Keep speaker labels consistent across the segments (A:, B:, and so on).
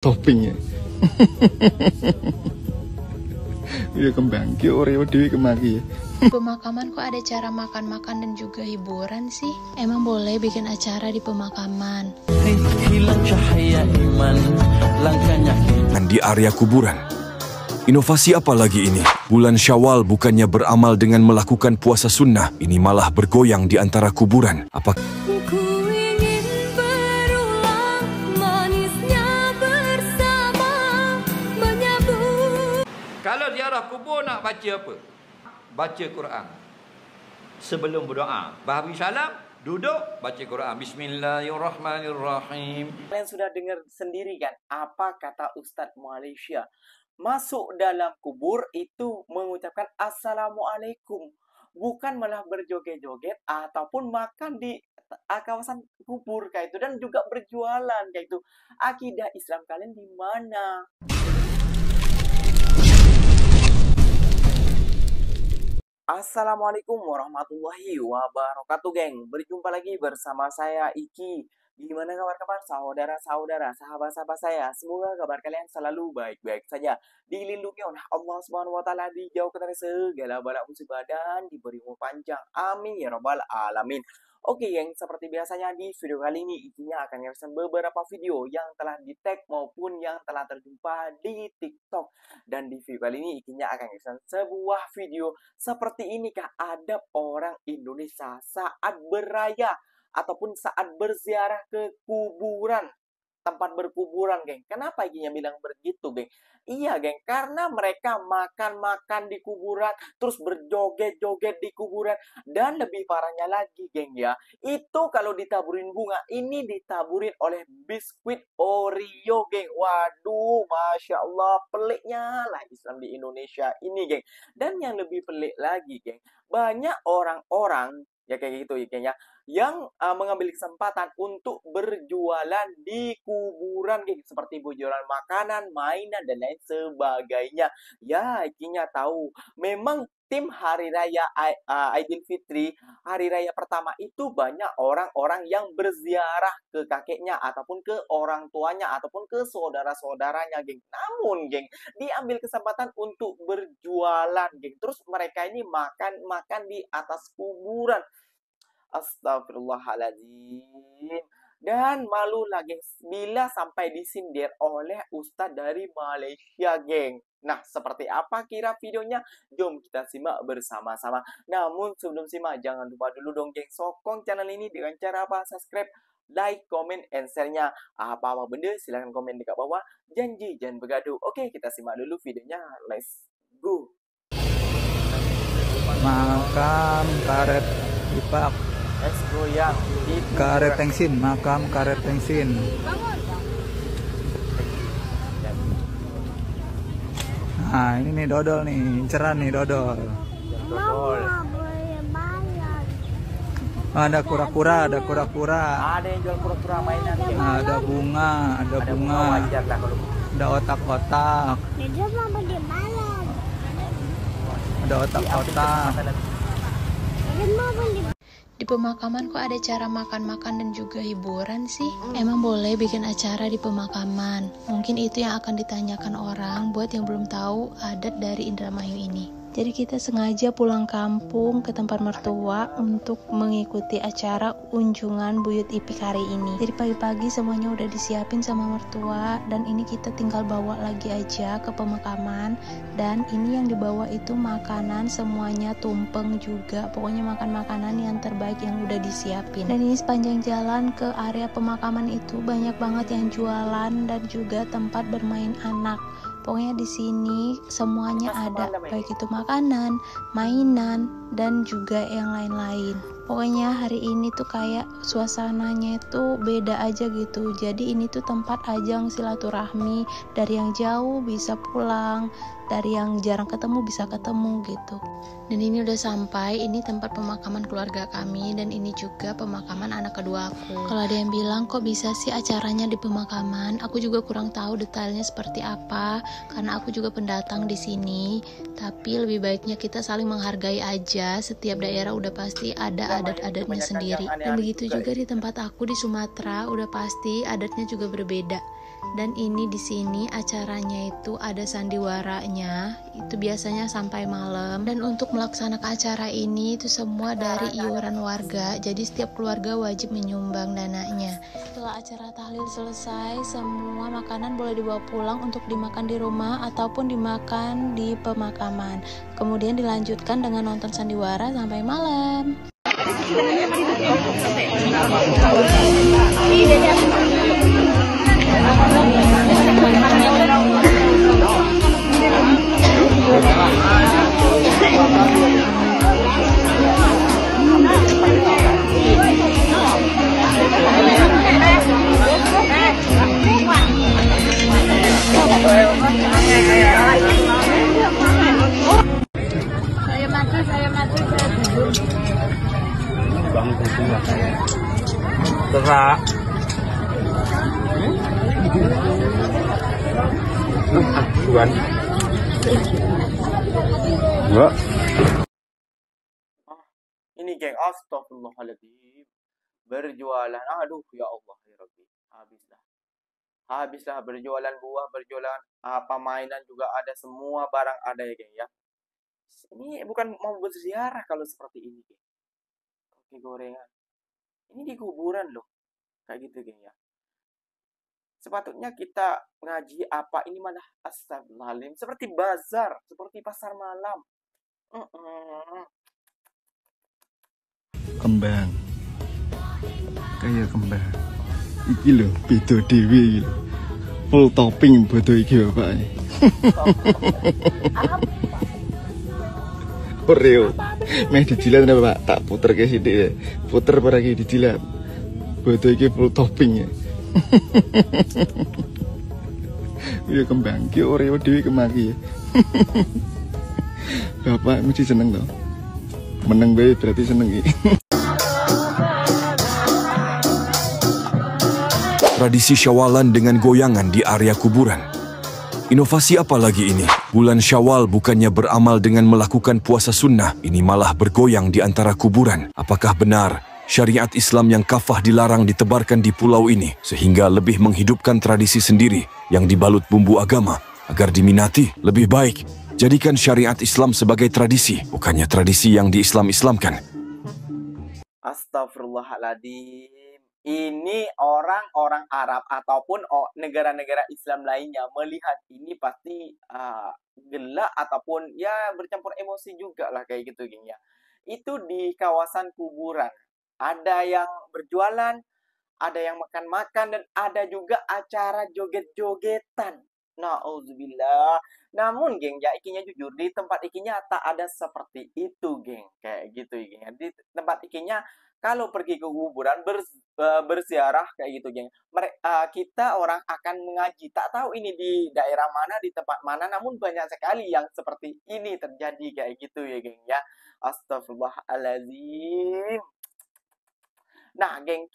A: Topping ya. Udah kembang ki Oreo dewi kemari ya.
B: Pemakaman kok ada cara makan-makan dan juga hiburan sih? Emang boleh bikin acara di pemakaman?
C: Di area kuburan. Inovasi apa lagi ini? Bulan Syawal bukannya beramal dengan melakukan puasa sunnah, ini malah bergoyang di antara kuburan. Apa?
D: Kalau ziarah kubur nak baca apa? Baca Quran. Sebelum berdoa, bagi salam, duduk baca Quran. Bismillahirrahmanirrahim.
E: Kalian sudah dengar sendiri kan apa kata Ustadz Malaysia? Masuk dalam kubur itu mengucapkan Assalamualaikum. Bukan malah berjoget-joget ataupun makan di kawasan kubur kayak itu. Dan juga berjualan kayak itu. Akidah Islam kalian di mana? Assalamualaikum warahmatullahi wabarakatuh, geng. Berjumpa lagi bersama saya Iki. Gimana kabar saudara-saudara, sahabat-sahabat saya? Semoga kabar kalian selalu baik-baik saja. Dilindungi oleh Allah Subhanahu wa taala, dijauhkan dari segala bala musibah dan diberi umur panjang. Amin ya rabbal alamin. Oke, geng, seperti biasanya di video kali ini Ikinya akan ngeresin beberapa video yang telah di-tag maupun yang telah terjumpa di TikTok. Dan di video kali ini Ikinya akan ngeresin sebuah video seperti ini, kah adab orang Indonesia saat beraya ataupun saat berziarah ke kuburan, tempat berkuburan, geng. Kenapa Ikinya bilang begitu, geng? Iya, geng, karena mereka makan-makan di kuburan, terus berjoget-joget di kuburan, dan lebih parahnya lagi, geng, ya, itu kalau ditaburin bunga, ini ditaburin oleh biskuit Oreo, geng. Waduh, Masya Allah, peliknya lah Islam di Indonesia ini, geng. Dan yang lebih pelik lagi, geng, banyak orang-orang ya kayak gitu ya, geng, ya, yang mengambil kesempatan untuk berjualan di kuburan, geng, seperti berjualan makanan, mainan, dan lain sebagainya. Ya, Ikinya tahu, memang tim Hari Raya Idul Fitri, Hari Raya pertama itu banyak orang-orang yang berziarah ke kakeknya, ataupun ke orang tuanya, ataupun ke saudara-saudaranya, geng. Namun, geng, diambil kesempatan untuk berjualan, geng. Terus mereka ini makan di atas kuburan. Astagfirullahaladzim. Dan malu lagi bila sampai disindir oleh Ustadz dari Malaysia, geng. Nah, seperti apa kira videonya? Jom kita simak bersama-sama. Namun sebelum simak, jangan lupa dulu dong, geng, sokong channel ini dengan cara apa? Subscribe, like, comment, and share-nya. Apa-apa benda silahkan komen di bawah. Janji jangan bergaduh. Oke, kita simak dulu videonya. Let's go.
F: Makam karet Ipak.
E: Let's go ya.
F: Karet Tengsin, makam karet Tengsin. Nah, ini nih dodol nih, inceran nih dodol. Ada kura-kura, ada kura-kura.
E: Ada yang jual kura-kura mainan.
F: Ada bunga, ada bunga. Ada otak-otak. Ada otak-otak.
B: Di pemakaman kok ada cara makan-makan dan juga hiburan sih? Emang boleh bikin acara di pemakaman? Mungkin itu yang akan ditanyakan orang buat yang belum tahu adat dari Indramayu ini. Jadi kita sengaja pulang kampung ke tempat mertua untuk mengikuti acara unjungan Buyut Ipik hari ini. Jadi pagi-pagi semuanya udah disiapin sama mertua, dan ini kita tinggal bawa lagi aja ke pemakaman. Dan ini yang dibawa itu makanan semuanya, tumpeng juga. Pokoknya makan makanan yang terbaik yang udah disiapin. Dan ini sepanjang jalan ke area pemakaman itu banyak banget yang jualan dan juga tempat bermain anak. Pokoknya di sini semuanya ada, baik itu makanan, mainan, dan juga yang lain-lain. Pokoknya hari ini tuh kayak suasananya itu beda aja gitu. Jadi ini tuh tempat ajang silaturahmi, dari yang jauh bisa pulang, dari yang jarang ketemu bisa ketemu gitu. Dan ini udah sampai, ini tempat pemakaman keluarga kami, dan ini juga pemakaman anak kedua aku. Kalau ada yang bilang kok bisa sih acaranya di pemakaman, aku juga kurang tahu detailnya seperti apa, karena aku juga pendatang di sini. Tapi lebih baiknya kita saling menghargai aja. Setiap daerah udah pasti ada adat-adatnya sendiri. Dan begitu juga di tempat aku di Sumatera, udah pasti adatnya juga berbeda. Dan ini di sini acaranya itu ada sandiwaranya, itu biasanya sampai malam. Dan untuk melaksanakan acara ini itu semua dari iuran warga, jadi setiap keluarga wajib menyumbang dananya. Setelah acara tahlil selesai, semua makanan boleh dibawa pulang untuk dimakan di rumah ataupun dimakan di pemakaman. Kemudian dilanjutkan dengan nonton sandiwara sampai malam.
F: Terserah. Bukan.
A: Enggak.
E: Ini geng, astagfirullahaladzim. Berjualan, aduh ya Allah ya Rabbi. Habislah berjualan buah, berjualan apa mainan juga ada, semua barang ada ya geng ya. Ini bukan mau berziarah kalau seperti ini geng. Oke gorengan. Ini di kuburan loh. Kayak gitu geng ya. Sepatutnya kita ngaji apa ini malah astagfirullahaladzim. Seperti bazar, seperti pasar malam.
A: Kembang. Kayak kembang. Iki lho, beda dhewe iki lho. Full topping bodo iki bapake. Oreo. Meh dijilat apa, Pak? Tak puter ke sithik ya. Puter para iki dijilat. Bodo iki full topping ya. Ya kembang ki Oreo dhewe kemaki ya. Bapak mesti seneng toh. Meneng bae berarti seneng iki.
C: Tradisi Syawalan dengan goyangan di area kuburan. Inovasi apa lagi ini? Bulan Syawal bukannya beramal dengan melakukan puasa sunnah, ini malah bergoyang di antara kuburan. Apakah benar syariat Islam yang kafah dilarang ditebarkan di pulau ini sehingga lebih menghidupkan tradisi sendiri yang dibalut bumbu agama agar diminati? Lebih baik jadikan syariat Islam sebagai tradisi, bukannya tradisi yang di-Islam-Islamkan.
E: Astagfirullahaladzim. Ini orang-orang Arab ataupun negara-negara Islam lainnya melihat ini pasti gelak ataupun ya bercampur emosi juga lah kayak gitu geng ya. Itu di kawasan kuburan. Ada yang berjualan, ada yang makan-makan, dan ada juga acara joget-jogetan. Na'udzubillah. Namun geng ya, ikinya jujur di tempat ikinya tak ada seperti itu geng. Kayak gitu geng. Di tempat ikinya kalau pergi ke kuburan berziarah kayak gitu geng. Kita orang akan mengaji. Tak tahu ini di daerah mana, di tempat mana, namun banyak sekali yang seperti ini terjadi kayak gitu ya geng ya. Astagfirullahaladzim. Nah, geng,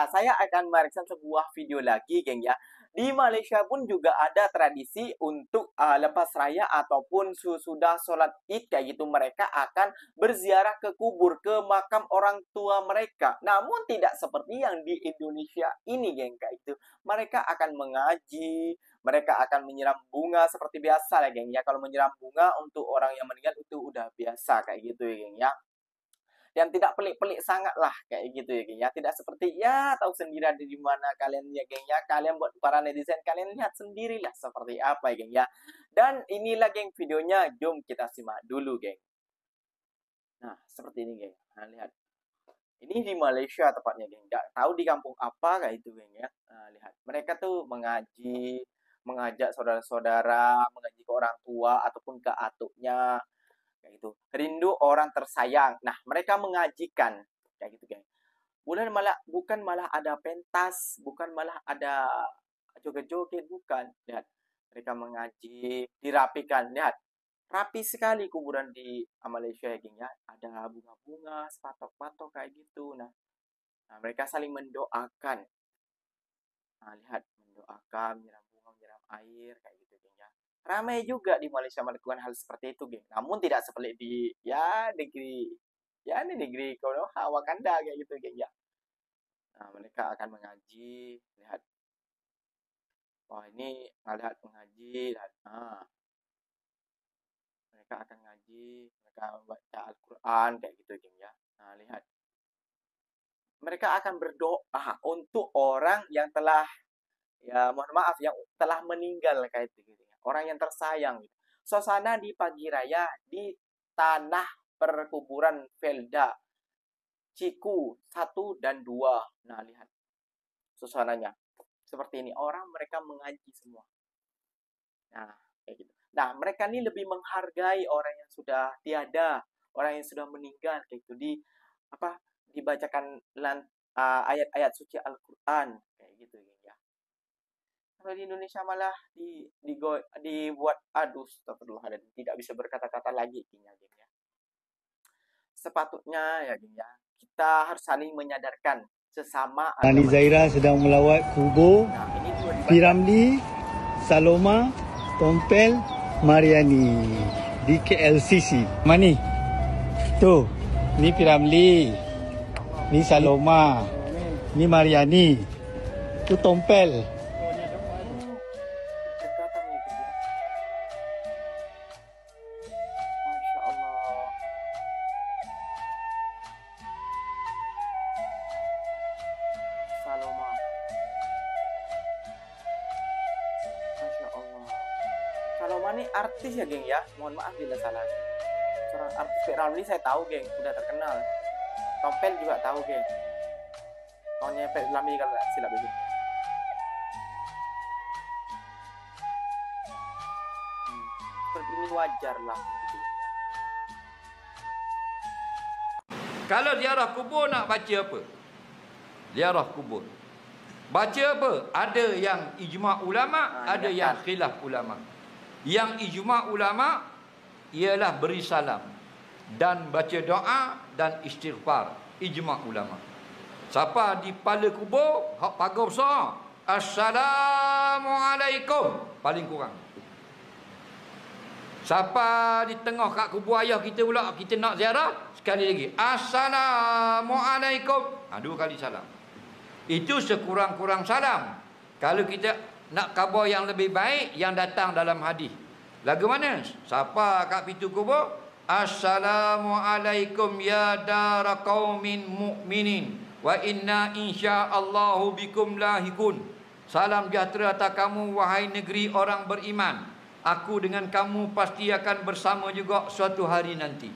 E: saya akan merekam sebuah video lagi, geng ya. Di Malaysia pun juga ada tradisi untuk lepas raya ataupun sudah sholat Id kayak gitu, mereka akan berziarah ke kubur, ke makam orang tua mereka. Namun tidak seperti yang di Indonesia ini, geng, kayak gitu. Mereka akan mengaji, mereka akan menyiram bunga seperti biasa lah, geng ya. Kalau menyiram bunga untuk orang yang meninggal itu udah biasa kayak gitu ya, geng ya. Dan tidak pelik-pelik sangat lah kayak gitu ya geng ya. Tidak seperti ya tahu sendiri ada di mana kalian ya geng ya. Kalian buat para netizen kalian lihat sendirilah seperti apa ya geng ya. Dan inilah geng videonya, jom kita simak dulu geng. Nah seperti ini geng. Nah lihat. Ini di Malaysia tepatnya geng. Nggak tahu di kampung apa kayak itu geng ya. Nah lihat. Mereka tuh mengaji, mengajak saudara-saudara, mengaji ke orang tua ataupun ke atuknya. Kayak gitu. Rindu orang tersayang. Nah, mereka mengajikan kayak gitu, geng. Bukan malah ada pentas, bukan malah ada joget-joget, bukan. Lihat, mereka mengaji, dirapikan. Lihat, rapi sekali kuburan di Malaysia, geng ya. Ada bunga-bunga, sepatok-patok kayak gitu. Nah, mereka saling mendoakan. Nah, lihat, mendoakan, menyiram bunga, menyiram air kayak gitu, geng ya. Ramai juga di Malaysia melakukan hal seperti itu, geng. Namun tidak seperti di negeri Konoha, Wakanda kayak gitu, geng ya. Nah, mereka akan mengaji, lihat. Wah, ini lihat mengaji, lihat. Mereka akan ngaji, mereka baca Al-Quran kayak gitu, geng ya. Nah, lihat. Mereka akan berdoa untuk orang yang telah, ya mohon maaf, yang telah meninggal kayak gitu, ya. Orang yang tersayang. Gitu. Suasana di pagi raya di tanah perkuburan Velda Ciku 1 dan 2. Nah, lihat suasananya. Seperti ini. Orang mereka mengaji semua. Nah, kayak gitu. Nah, mereka ini lebih menghargai orang yang sudah tiada, orang yang sudah meninggal kayak gitu. Dibacakan ayat-ayat suci Al-Qur'an kayak gitu ya. Kalau di Indonesia malah dibuat astagfirullahaladzim, tidak bisa berkata-kata lagi ya. Sepatutnya ya kita harus saling menyadarkan sesama
G: Rani Zaira sedang melawat kubur Piramli, Saloma, Tompel, Mariani di KLCC. Mani? Tuh, ni Piramli, ni Saloma, ni Mariani, tu Tompel.
E: Masya Allah. Saloma. Masya Allah. Saloma ini artis ya, geng ya. Mohon maaf bila salah. Seorang artis Piramli saya tahu, geng. Sudah terkenal. Tompel juga tahu, geng. Tahunnya Piramli kalau tidak silap begini. Seperti ini wajar lah.
D: Kalau ziarah kubur nak baca apa? Ziarah kubur. Baca apa? Ada yang ijma' ulama, ada yang khilaf ulama. Yang ijma' ulama ialah beri salam dan baca doa dan istighfar. Ijma' ulama. Siapa di pala kubur, hak pagar besar, Assalamualaikum, paling kurang. Siapa di tengah kat kubur ayah kita pula, kita nak ziarah, sekali lagi, Assalamualaikum. 2 kali salam. Itu sekurang-kurang salam. Kalau kita nak khabar yang lebih baik, yang datang dalam hadis. Lagu mana? Siapa kat pintu kubur? Assalamualaikum ya dara qaumin mu'minin wa inna insya'allahu bikum lahikun. Salam sejahtera atas kamu wahai negeri orang beriman. Aku dengan kamu pasti akan bersama juga suatu hari nanti.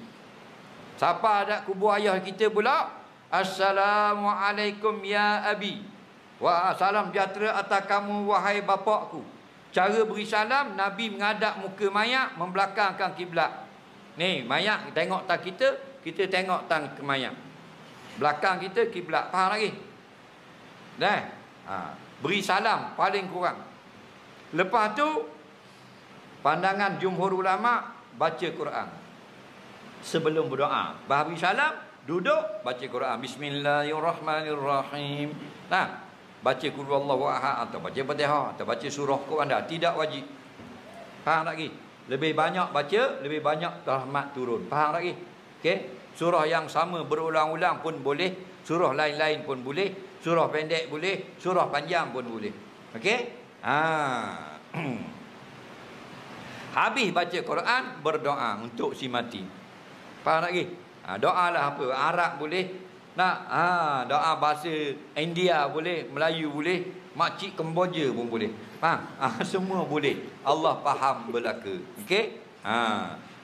D: Siapa ada kubur ayah kita pula? Assalamualaikum ya abi. Wa salam sejahtera atas kamu wahai bapakku. Cara beri salam, Nabi menghadap muka mayat, membelakangkan kiblat. Ni mayat tengok tak kita, kita tengok tang ke mayat. Belakang kita kiblat. Faham lagi? Dah. Beri salam paling kurang. Lepas tu pandangan jumhur ulama, baca Quran sebelum berdoa. Beri salam, duduk baca Quran. Bismillahirrahmanirrahim. Nah, baca qul huwallahu ahad atau baca Fatihah atau baca surah Quran dah, tidak wajib. Faham lagi? Lebih banyak baca, lebih banyak rahmat turun. Faham lagi? Okey. Surah yang sama berulang-ulang pun boleh, surah lain-lain pun boleh, surah pendek boleh, surah panjang pun boleh. Okey? Habis baca Quran, berdoa untuk si mati. Faham lagi? Doa lah apa? Arab boleh. Nak doa bahasa India boleh, Melayu boleh, makcik Kemboja pun boleh. Semua boleh. Allah faham belaka. Okey?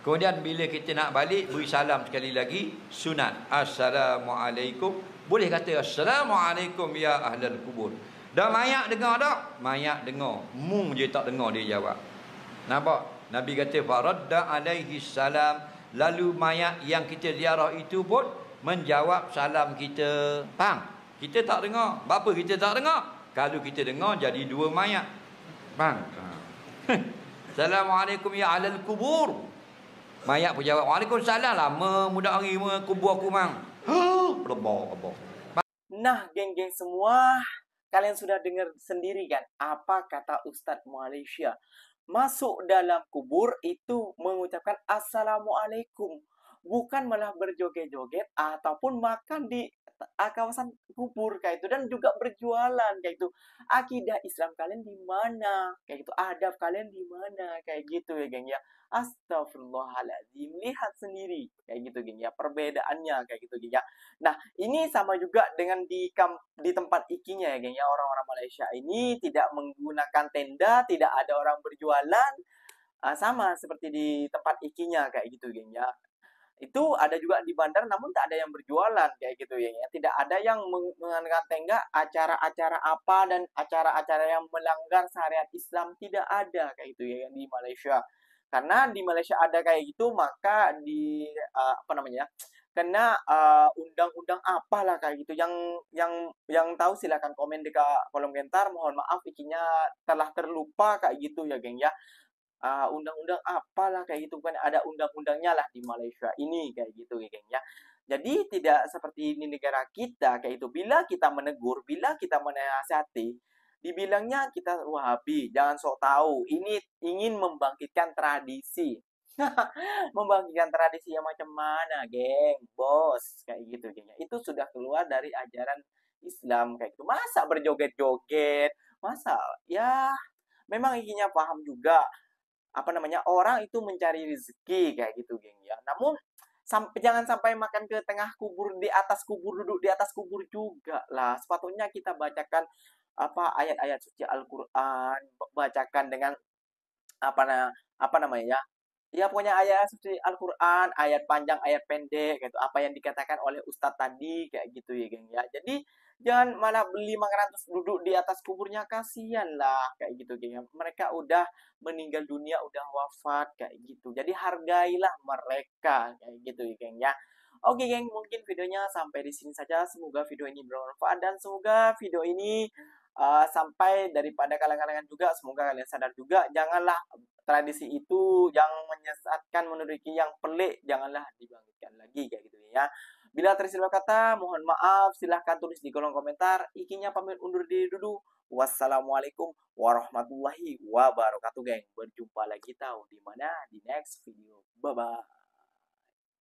D: Kemudian bila kita nak balik, beri salam sekali lagi, sunat. Assalamualaikum. Boleh kata Assalamualaikum ya ahlal kubur. Dah mayat dengar tak? Mayat dengar. Mung je tak dengar dia jawab. Nampak? Nabi kata faradda alaihi salam. Lalu mayat yang kita ziarah itu pun menjawab salam kita. Faham? Kita tak dengar. Apa kita tak dengar? Kalau kita dengar jadi 2 mayat. Faham? Assalamualaikum ya ahlal kubur. Mayat pun jawab Waalaikumsalam. Lama muda hari kubur aku mang.
E: Nah, geng-geng semua, kalian sudah dengar sendiri kan apa kata Ustadz Malaysia. Masuk dalam kubur itu mengucapkan Assalamualaikum. bukan malah berjoget-joget ataupun makan di kawasan kubur kayak itu, dan juga berjualan kayak itu. Akidah Islam kalian di mana? Kayak gitu. Adab kalian di mana? Kayak gitu ya, geng ya. Astagfirullahaladzim. Lihat sendiri kayak gitu, geng ya. Perbedaannya kayak gitu, geng ya. Nah, ini sama juga dengan di tempat ikinya ya, geng ya. Orang-orang Malaysia ini tidak menggunakan tenda, tidak ada orang berjualan. Sama seperti di tempat ikinya kayak gitu, geng ya. Itu ada juga di bandar, namun tak ada yang berjualan kayak gitu ya. Tidak ada yang menggunakan tenda, acara-acara apa dan acara-acara yang melanggar syariat Islam tidak ada kayak gitu ya di Malaysia. Karena di Malaysia ada kayak gitu, maka di apa namanya? Kena undang-undang apalah kayak gitu. Yang tahu silakan komen di kolom komentar. Mohon maaf ikinya telah terlupa kayak gitu ya, geng ya. Undang-undang apalah kayak gitu kan, ada undang-undangnya lah di Malaysia ini kayak gitu ya, geng ya. Jadi tidak seperti di negara kita kayak itu. Bila kita menegur, bila kita menasihati, dibilangnya kita Wahabi, jangan sok tahu. Ini ingin membangkitkan tradisi. Membangkitkan tradisi yang macam mana, geng? Bos, kayak gitu, geng ya. Itu sudah keluar dari ajaran Islam kayak gitu. Masa berjoget-joget? Masa ya memang ikinya paham juga apa namanya, orang itu mencari rezeki kayak gitu, geng ya. Namun jangan sampai makan ke tengah kubur, di atas kubur, duduk di atas kubur juga lah. Sepatutnya kita bacakan apa ayat-ayat suci Al-Qur'an, bacakan dengan apa namanya ya. Ya pokoknya ayat suci Al-Qur'an, ayat panjang, ayat pendek gitu. Apa yang dikatakan oleh ustadz tadi kayak gitu ya, geng ya. Jadi jangan malah beli makanan terus duduk di atas kuburnya, kasihan lah kayak gitu, geng ya. Mereka udah meninggal dunia, udah wafat kayak gitu. Jadi hargailah mereka kayak gitu ya, geng ya. Oke, geng, mungkin videonya sampai di sini saja. Semoga video ini bermanfaat dan semoga video ini sampai daripada kalangan-kalangan juga. Semoga kalian sadar juga, janganlah tradisi itu yang menyesatkan, menuriki yang pelik, janganlah dibangkitkan lagi kayak gitu ya. Bila tersilap kata, mohon maaf, silahkan tulis di kolom komentar. Ikinya pamit undur diri dulu. Wassalamualaikum warahmatullahi wabarakatuh, geng. Berjumpa lagi tahu di mana di next video. Bye bye.